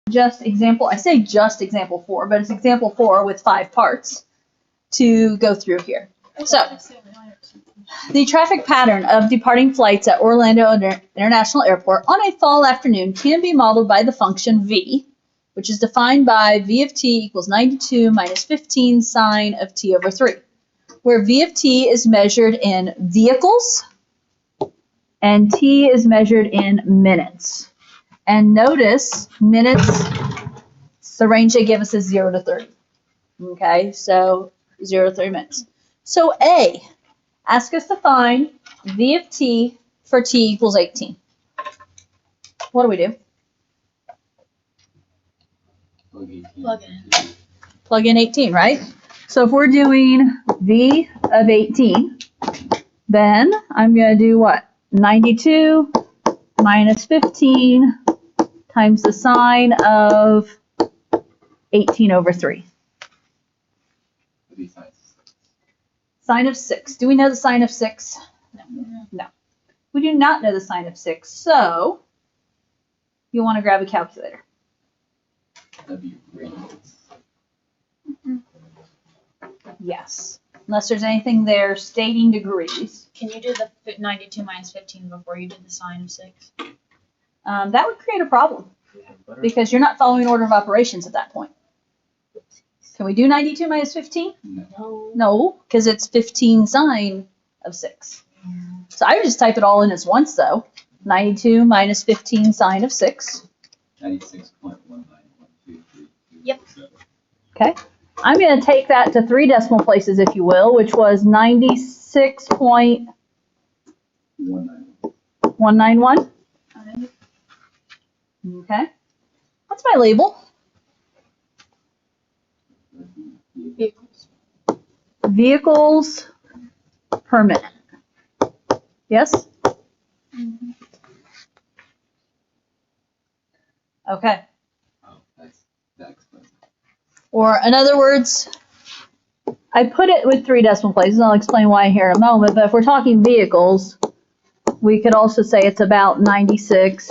just example, I say just example 4, but it's example 4 with 5 parts to go through here. So, the traffic pattern of departing flights at Orlando International Airport on a fall afternoon can be modeled by the function v, which is defined by v of t equals 92 minus 15 sine of t over 3, where v of t is measured in vehicles and t is measured in minutes. And notice minutes, the range they give us is 0 to 30. Okay, so 0 to 30 minutes. So A, ask us to find v of t for t equals 18. What do we do? Plug in 18, right? So if we're doing v of 18, then I'm going to do what? 92 minus 15 times the sine of 18 over 3. Sine of 6. Do we know the sine of 6? No. We do not know the sine of 6, so you'll want to grab a calculator. Yes. Unless there's anything there stating degrees. Can you do the 92 minus 15 before you did the sine of 6? That would create a problem because you're not following order of operations at that point. Can we do 92 minus 15? No. No, because it's 15 sine of 6. So I would just type it all in as once, though. 92 minus 15 sine of 6. 96.191233. Yep. Okay. I'm going to take that to 3 decimal places, if you will, which was 96.191. Okay. What's my label? Vehicles per minute. Yes? Mm-hmm. Okay. Oh, that explains it. Or in other words, I put it with 3 decimal places. I'll explain why here in a moment. But if we're talking vehicles, we could also say it's about 96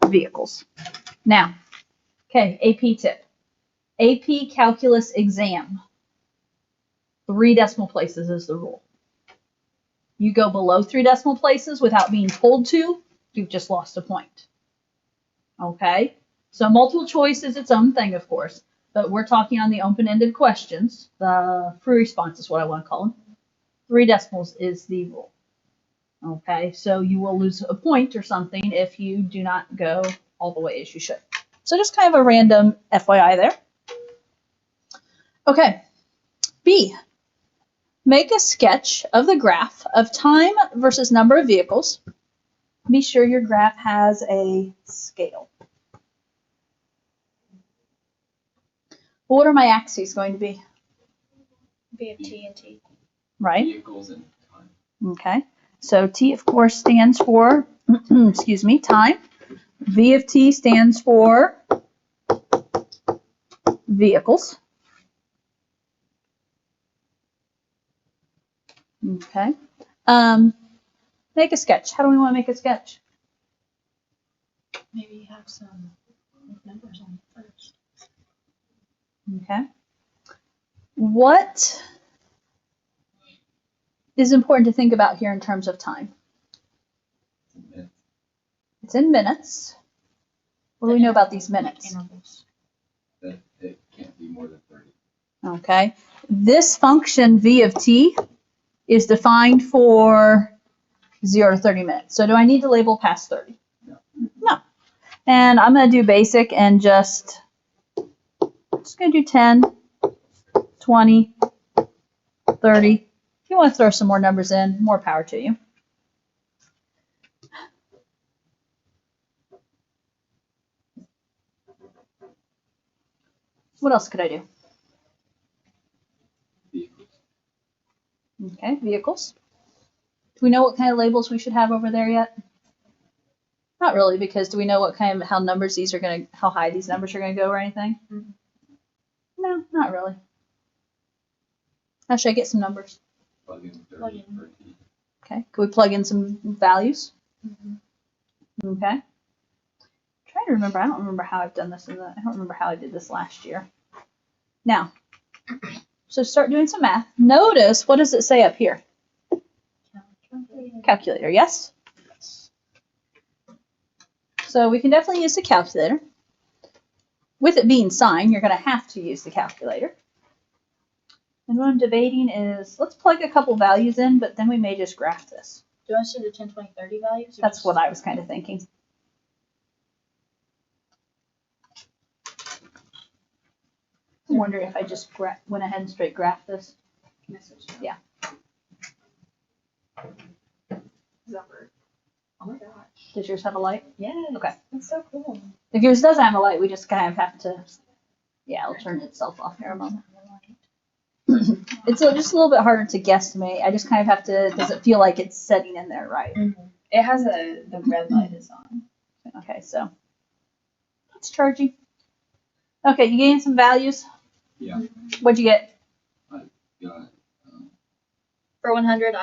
vehicles. Now, okay, AP tip. AP Calculus exam. 3 decimal places is the rule. You go below 3 decimal places without being told to, you've just lost a point. Okay? So multiple choice is its own thing, of course, but we're talking on the open-ended questions. The free response is what I want to call them. 3 decimals is the rule. Okay? So you will lose a point or something if you do not go all the way as you should. So just kind of a random FYI there. Okay. B. Make a sketch of the graph of time versus number of vehicles. Be sure your graph has a scale. What are my axes going to be? V of t and t. Right? Vehicles and time. Okay. So T, of course, stands for, excuse me, time. V of t stands for vehicles. Okay. Make a sketch. How do we want to make a sketch? Maybe have some numbers on it first. Okay. What is important to think about here in terms of time? It's in minutes. What do we know about these minutes? Intervals. That it can't be more than 30. Okay. This function v of t is defined for 0 to 30 minutes. So do I need to label past 30? No. And I'm going to do basic and just going to do 10, 20, 30. If you want to throw some more numbers in, more power to you. What else could I do? Vehicles. Okay, vehicles. Do we know what kind of labels we should have over there yet? Not really, because do we know what kind of how numbers these are going to, how high these numbers are going to go or anything? Mm-hmm. No, not really. How should I get some numbers? Plug in 30 Plug in. per T. Okay, could we plug in some values? Mm-hmm. Okay. Try trying to remember. I don't remember how I've done this I don't remember how I did this last year. Now, so start doing some math. Notice, what does it say up here? Calculator, yes? So we can definitely use the calculator. With it being sine, you're going to have to use the calculator. And what I'm debating is, let's plug a couple values in, but then we may just graph this. Do you want us to do 10, 20, 30 values? That's what I was kind of thinking. I'm wondering if I just went ahead and straight graphed this. Yeah. Does that work? Oh my gosh. Does yours have a light? Yes. Okay. That's so cool. If yours does have a light, we just kind of have to, yeah, it'll turn itself off here a moment. It's just a little bit harder to guesstimate. I just kind of have to, does it feel like it's setting in there right? It has the red light is on. Okay, so it's charging. Okay, you gained some values. Yeah. What'd you get? Got, For 100,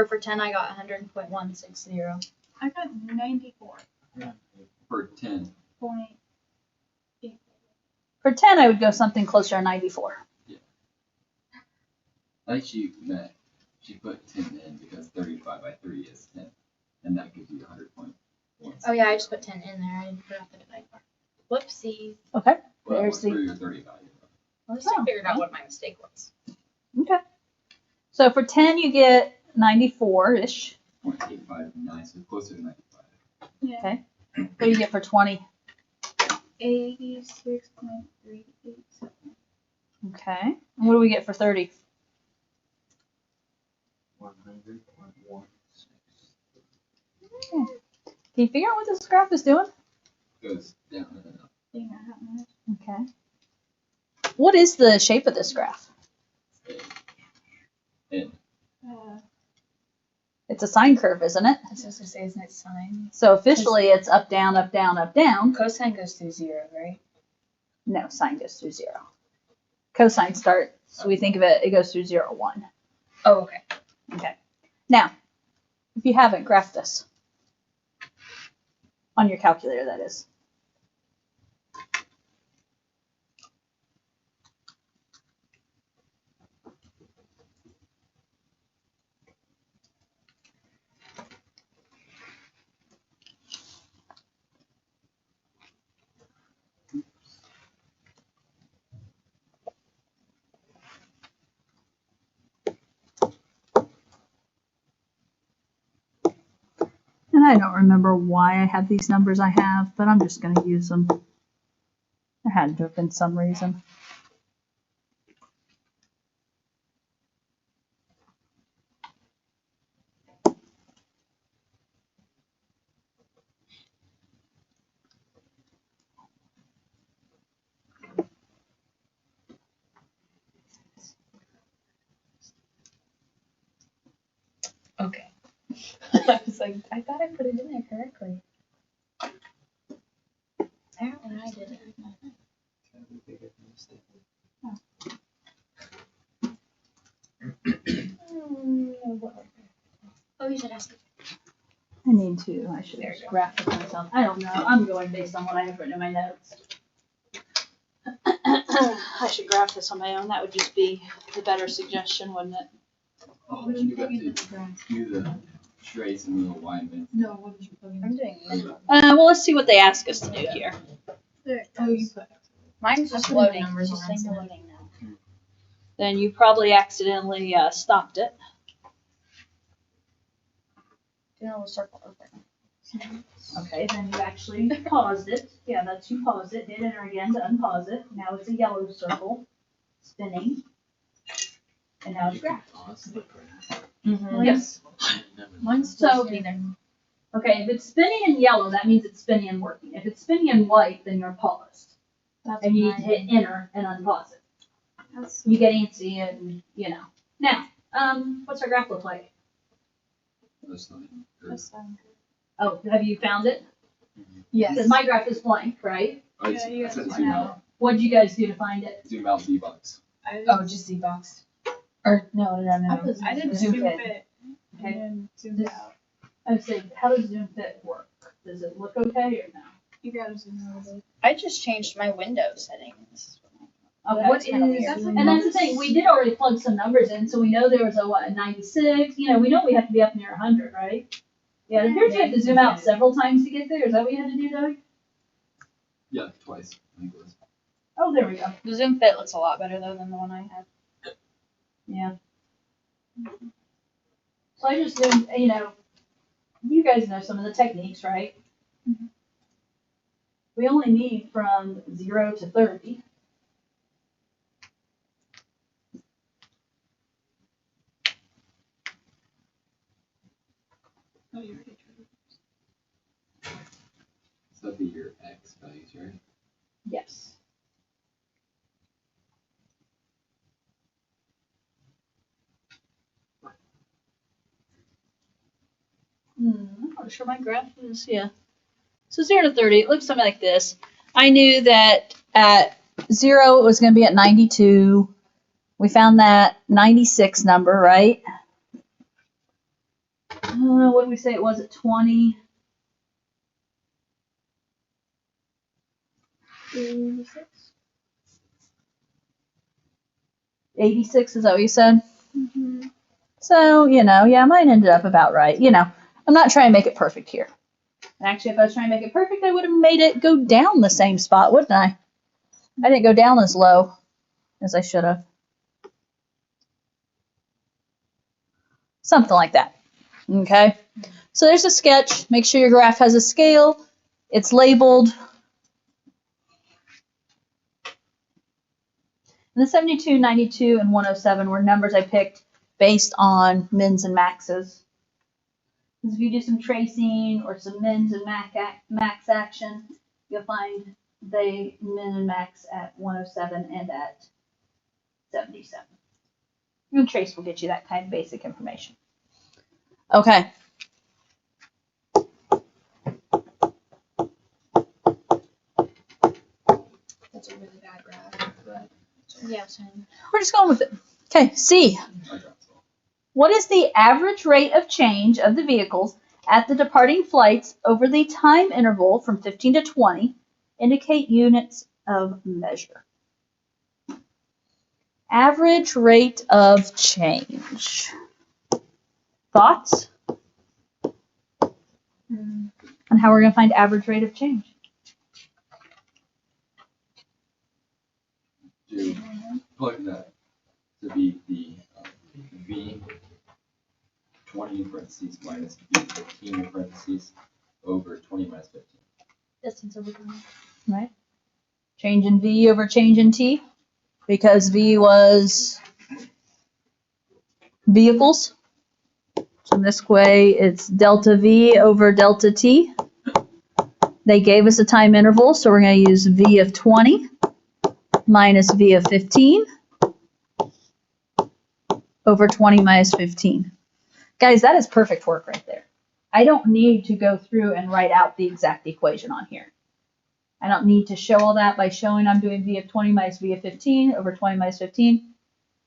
for 10, I got 100.160. I got 94. for 10, Point. For 10, I would go something closer to 94. like she put 10 in because 35 by 3 is 10. And that gives you 100.1. Oh yeah, I just put 10 in there. I didn't forget the divide bar. Whoopsie. Okay, Well, there's what's the, for your 30 value? At least I figured out what my mistake was. okay. So for 10, you get 94-ish. 0.859, so closer to 95. Yeah. Okay. What do you get for 20? 86.387. Okay. And what do we get for 30? 100.16. Can you figure out what this graph is doing? Goes down and up. Yeah, how much? Okay. What is the shape of this graph? And It's a sine curve, isn't it? I was supposed to say, isn't it sine? So officially it's up, down, up, down, up, down. Cosine goes through 0, right? No, sine goes through 0. Cosine starts, so we think of it, it goes through 0, 1. Oh, okay. Okay. Now, if you haven't, graph this. On your calculator, that is. And I don't remember why I have these numbers I have, but I'm just going to use them. There had to have been some reason. Okay. I was like, I thought I put it in there correctly. Apparently I did it. Oh, you should ask it. I need to. I should There you go. graph it myself. I don't know. I'm going based on what I have written in my notes. I should graph this on my own. That would just be the better suggestion, wouldn't it? oh, but you got to do the trace and the alignment. No, what did you put in? I'm doing this. Well, let's see what they ask us to do here. Oh, you put. Mine's just I'm putting loading. numbers Just on saying instead. loading now. Then you probably accidentally stopped it. Do a little circle open. Okay, then you actually paused it. Yeah, that's you paused it. Hit enter again to unpause it. Now it's a yellow circle spinning. And now it's graphed. Mm-hmm. Yes. Mine's So- still spinning. Okay, if it's spinning in yellow, that means it's spinning and working. If it's spinning in white, then you're paused. That's And you need to mine. hit enter and unpause it. That's You get antsy and, Now, what's our graph look like? That's fine. Or- That's fine. Oh, have you found it? Yes. Because my graph is blank, right? Oh, it's, Yeah, you I said got zoom it. out. What'd you guys do to find it? Zoom out V-Box. Oh, just Z-Box. Or, no. I did Zoom Zoom fit. fit. Okay. And then zoomed This- out. I was saying, how does Zoom Fit work? Does it look okay or no? You gotta zoom a little bit. I just changed my window settings. Okay. What kinda is? weird. And that's the thing, we did already plug some numbers in, so we know there was a 96, we know we have to be up near 100, right? Yeah, it appears you have to zoom out several times to get there, is that what you had to do, Doug? Yeah, twice. I think it was. Oh, there we go. The Zoom Fit looks a lot better though than the one I had. Yeah. So I just zoomed, you guys know some of the techniques, right? Mhm. We only need from 0 to 30. Oh, you already tried it. So that'd be your X values, right? Yes. I'm not sure my graph is, yeah. So 0 to 30, it looks something like this. I knew that at 0 it was going to be at 92. We found that 96 number, right? What did we say it was at 20? 86, is that what you said? Mm-hmm. So, mine ended up about right. I'm not trying to make it perfect here. And actually, if I was trying to make it perfect, I would have made it go down the same spot, wouldn't I? I didn't go down as low as I should have. Something like that. Okay? So there's a sketch. Make sure your graph has a scale. It's labeled. And the 72, 92, and 107 were numbers I picked based on mins and maxes. Because if you do some tracing or some mins and max action, you'll find the min and max at 107 and at 77. And trace will get you that kind of basic information. Okay. That's a really bad graph, but yeah, same. We're just going with it. Okay, C. I dropped all. What is the average rate of change of the vehicles at the departing flights over the time interval from 15 to 20? Indicate units of measure. Average rate of change. Thoughts on how we're going to find average rate of change? Do plug that to be the V 20 in parentheses minus V 15 in parentheses over 20 minus 15. Distance over time. Right? Change in V over change in T, because V was vehicles. So this way it's delta V over delta T. They gave us a time interval, so we're going to use V of 20 minus V of 15 over 20 minus 15. Guys, that is perfect work right there. I don't need to go through and write out the exact equation on here. I don't need to show all that by showing I'm doing V of 20 minus V of 15 over 20 minus 15.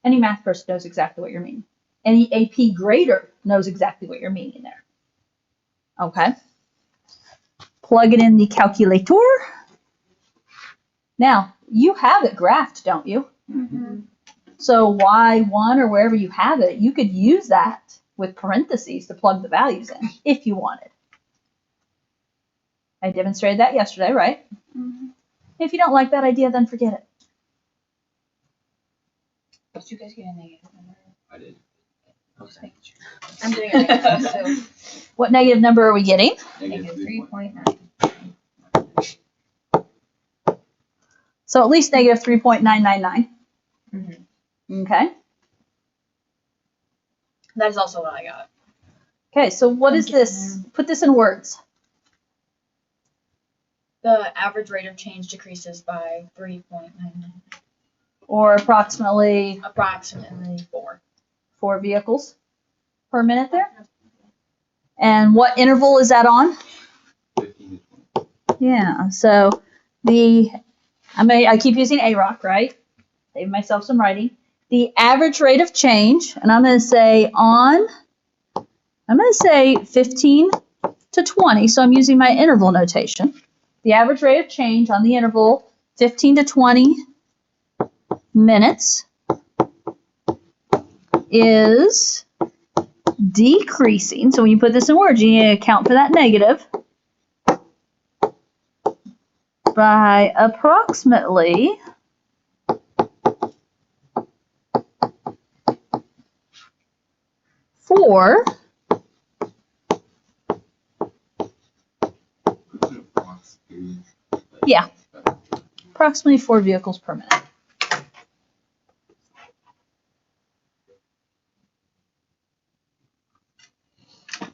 Any math person knows exactly what you're meaning. Any AP grader knows exactly what you're meaning there. Okay. Plug it in the calculator. Now, you have it graphed, don't you? Mm-hmm. So Y1 or wherever you have it, you could use that with parentheses to plug the values in if you wanted. I demonstrated that yesterday, right? Mm-hmm. If you don't like that idea, then forget it. Did you guys get a negative number? I did. Just making sure. I'm doing it right now, so What negative number are we getting? negative 3.9. 3.9. So at least negative 3.999. Mm-hmm. Okay. That is also what I got. Okay, so what is this? Put this in words. The average rate of change decreases by 3.99. Or approximately Approximately 4. 4 vehicles per minute there. And what interval is that on? 15 to 20. Yeah, so I keep using AROC, right? Save myself some writing. The average rate of change, and I'm going to say 15 to 20, so I'm using my interval notation the average rate of change on the interval 15 to 20 minutes is decreasing. So when you put this in words, you need to account for that negative by approximately 4 Yeah. approximately 4 vehicles per minute.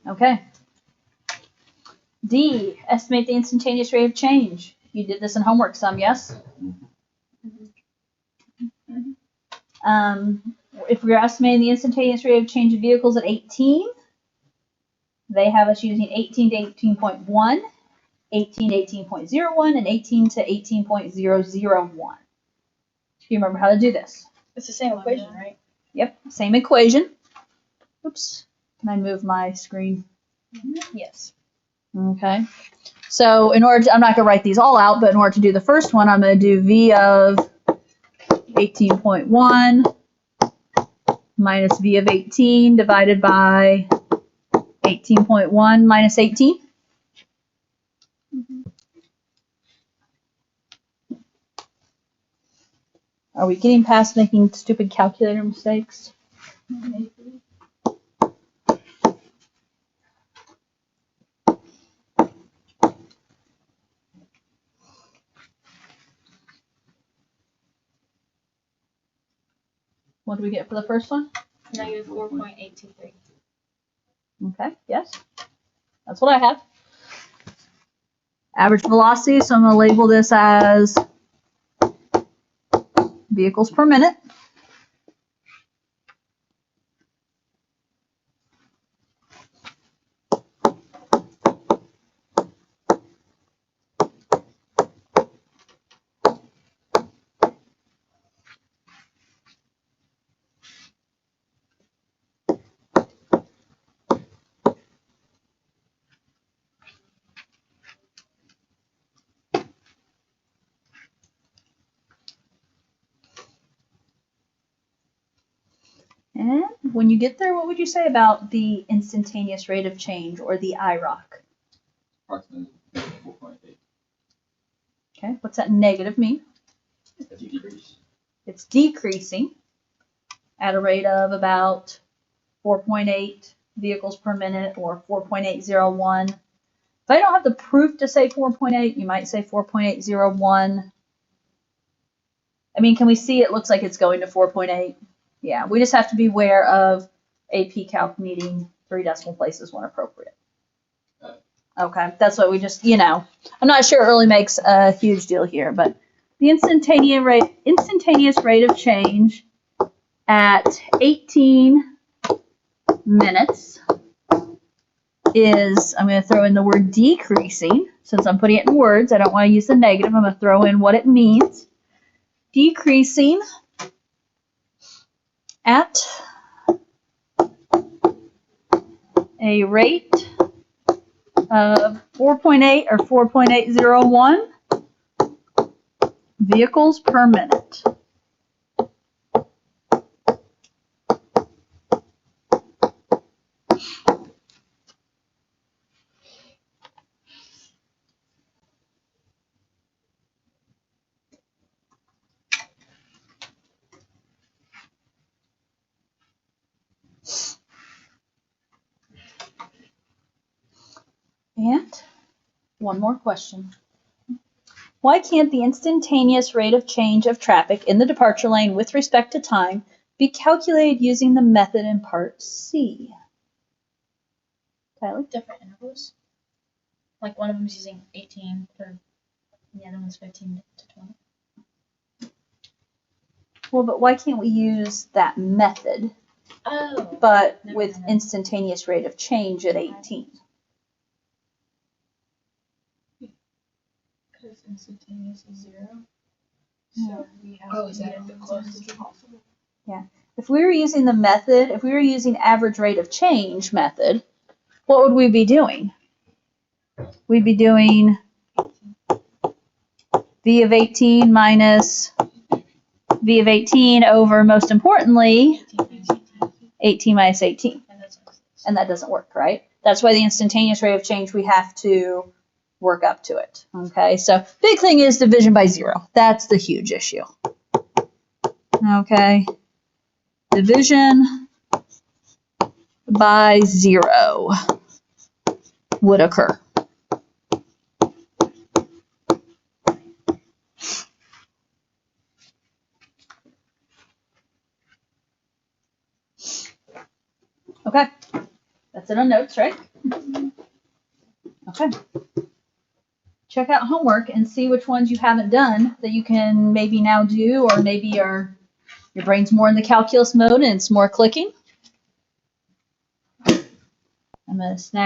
Okay. D, estimate the instantaneous rate of change. You did this in homework some, yes? If we're estimating the instantaneous rate of change of vehicles at 18, they have us using 18 to 18.1, 18 to 18.01, and 18 to 18.001. Do you remember how to do this? It's the same equation, right? Yep, same equation. Oops, can I move my screen? Yes. Okay. So in order to, I'm not going to write these all out, but in order to do the first one, I'm going to do V of 18.1 minus V of 18 divided by 18.1 minus 18. Are we getting past making stupid calculator mistakes? What do we get for the first one? Negative 4.823. Okay, yes. That's what I have. Average velocity, so I'm going to label this as vehicles per minute. And when you get there, what would you say about the instantaneous rate of change, or the IROC? Approximately 4.8. Okay, what's that negative mean? That's a decrease. It's decreasing at a rate of about 4.8 vehicles per minute, or 4.801. If I don't have the proof to say 4.8, you might say 4.801. I mean, can we see it looks like it's going to 4.8? Yeah, we just have to be aware of AP Calc needing 3 decimal places when appropriate. Okay, that's what we just, I'm not sure it really makes a huge deal here, but the instantaneous rate of change at 18 minutes is, I'm going to throw in the word decreasing. Since I'm putting it in words, I don't want to use the negative. I'm going to throw in what it means. Decreasing at a rate of 4.8 or 4.801 vehicles per minute. And one more question. Why can't the instantaneous rate of change of traffic in the departure lane with respect to time be calculated using the method in part C? Tyler? Different intervals. Like one of them's using 18 and the other one's 15 to 20. Well, but why can't we use that method, Oh. but Never with mind. instantaneous rate of change at 18? Because instantaneous is 0. Yeah. So we have Oh, to is get that it the it? closest possible. If we were using the method, if we were using average rate of change method, what would we be doing? We'd be doing v of 18 minus v of 18 over, most importantly, 18 minus 18. And that doesn't work, right? That's why the instantaneous rate of change, we have to work up to it. Okay, so big thing is division by 0. That's the huge issue. Okay, division by 0 would occur. Okay, that's it on notes, right? Okay. Check out homework and see which ones you haven't done that you can maybe now do, or maybe your brain's more in the calculus mode and it's more clicking. I'm going to snag